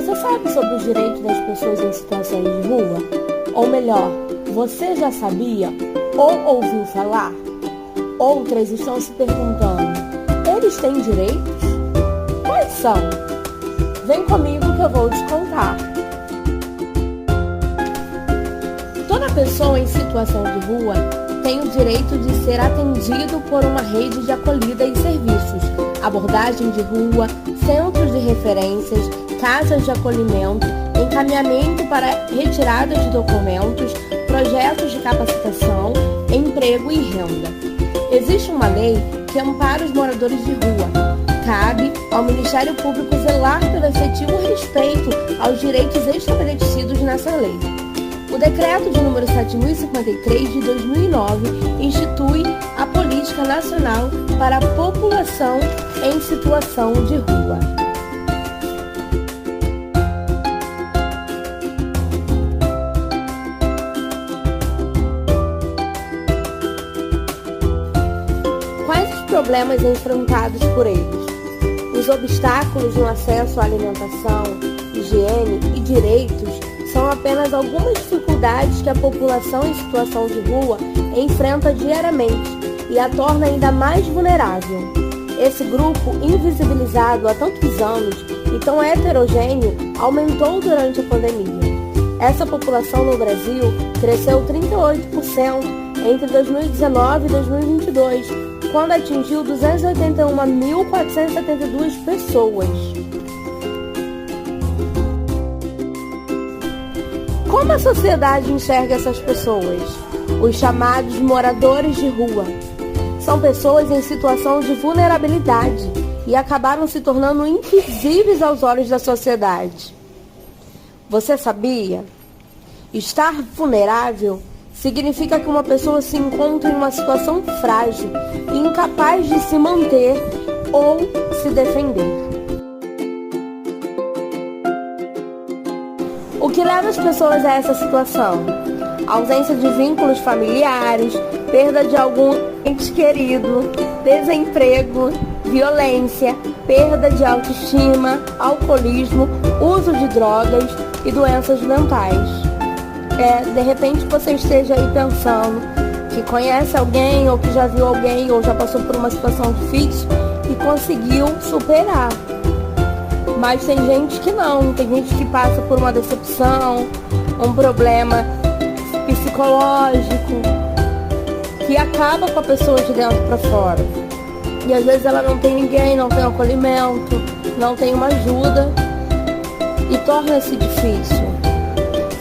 Você sabe sobre os direitos das pessoas em situações de rua? Ou melhor, você já sabia ou ouviu falar? Outras estão se perguntando, eles têm direitos? Quais são? Vem comigo que eu vou te contar. Toda pessoa em situação de rua tem o direito de ser atendido por uma rede de acolhida e serviços, abordagem de rua, centros de referências, casas de acolhimento, encaminhamento para retirada de documentos, projetos de capacitação, emprego e renda. Existe uma lei que ampara os moradores de rua. Cabe ao Ministério Público zelar pelo efetivo respeito aos direitos estabelecidos nessa lei. O Decreto de número 7.053 de 2009 institui a Política Nacional para a População em Situação de Rua. Quais os problemas enfrentados por eles? Os obstáculos no acesso à alimentação, higiene e direitos são apenas algumas dificuldades que a população em situação de rua enfrenta diariamente e a torna ainda mais vulnerável. Esse grupo, invisibilizado há tantos anos e tão heterogêneo, aumentou durante a pandemia. Essa população no Brasil cresceu 38% entre 2019 e 2022, quando atingiu 281.472 pessoas. Como a sociedade enxerga essas pessoas? Os chamados moradores de rua. São pessoas em situação de vulnerabilidade e acabaram se tornando invisíveis aos olhos da sociedade. Você sabia? Estar vulnerável significa que uma pessoa se encontra em uma situação frágil e incapaz de se manter ou se defender. O que leva as pessoas a essa situação? Ausência de vínculos familiares, perda de algum ente querido, desemprego, violência, perda de autoestima, alcoolismo, uso de drogas e doenças mentais. De repente você esteja aí pensando que conhece alguém, ou que já viu alguém, ou já passou por uma situação difícil e conseguiu superar. Mas tem gente que não, tem gente que passa por uma decepção, um problema psicológico, que acaba com a pessoa de dentro para fora. E às vezes ela não tem ninguém, não tem acolhimento, não tem uma ajuda e torna-se difícil.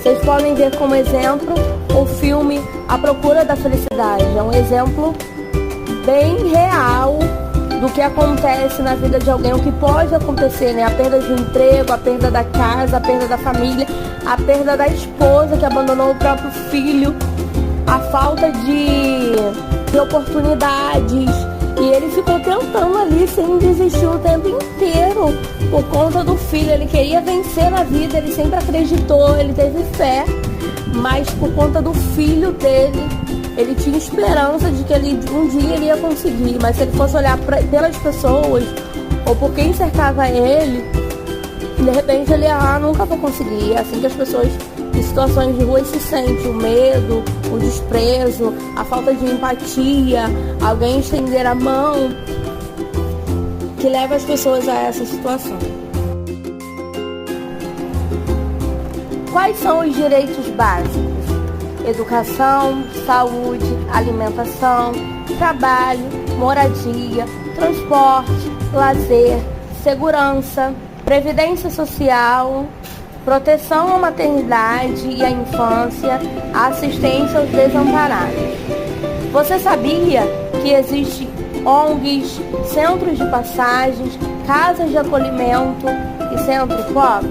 Vocês podem ver como exemplo o filme A Procura da Felicidade. É um exemplo bem real do que acontece na vida de alguém, o que pode acontecer, né? A perda de um emprego, a perda da casa, a perda da família, a perda da esposa que abandonou o próprio filho, a falta de oportunidades. E ele ficou tentando ali sem desistir o tempo inteiro por conta do filho. Ele queria vencer na vida, ele sempre acreditou, ele teve fé, mas por conta do filho dele, ele tinha esperança de que um dia ele ia conseguir. Mas se ele fosse olhar pelas pessoas ou por quem cercava ele, de repente ele nunca vou conseguir. É assim que as pessoas em situações de rua se sentem: o medo, o desprezo, a falta de empatia, alguém estender a mão, que leva as pessoas a essa situação. Quais são os direitos básicos? Educação, saúde, alimentação, trabalho, moradia, transporte, lazer, segurança, previdência social, proteção à maternidade e à infância, assistência aos desamparados. Você sabia que existem ONGs, centros de passagens, casas de acolhimento e centro POP?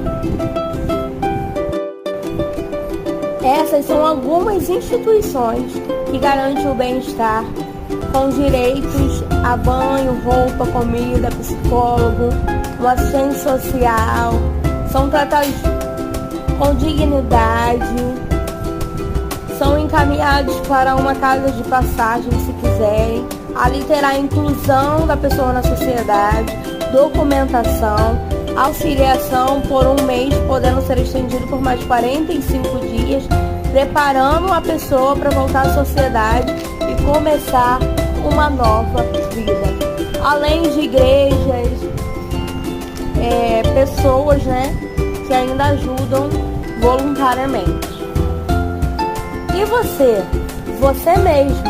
Essas são algumas instituições que garantem o bem-estar, com direitos a banho, roupa, comida, psicólogo, um assistente social, são tratados com dignidade, são encaminhados para uma casa de passagem se quiserem. Ali terá a inclusão da pessoa na sociedade, documentação auxiliação por um mês, podendo ser estendido por mais 45 dias, preparando a pessoa para voltar à sociedade e começar uma nova vida. Além de igrejas, pessoas, que ainda ajudam voluntariamente. E você mesmo,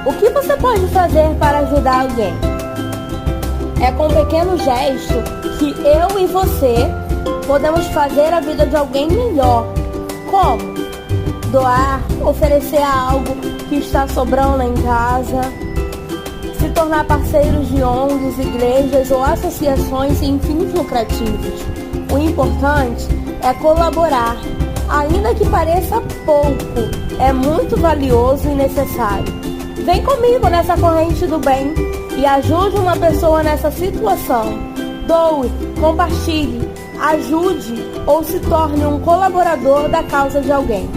o que você pode fazer para ajudar alguém? É com um pequeno gesto que eu e você podemos fazer a vida de alguém melhor. Como? Doar, oferecer algo que está sobrando em casa, se tornar parceiros de ONGs, igrejas ou associações sem fins lucrativos. O importante é colaborar, ainda que pareça pouco, é muito valioso e necessário. Vem comigo nessa corrente do bem e ajude uma pessoa nessa situação. Doe, compartilhe, ajude ou se torne um colaborador da causa de alguém.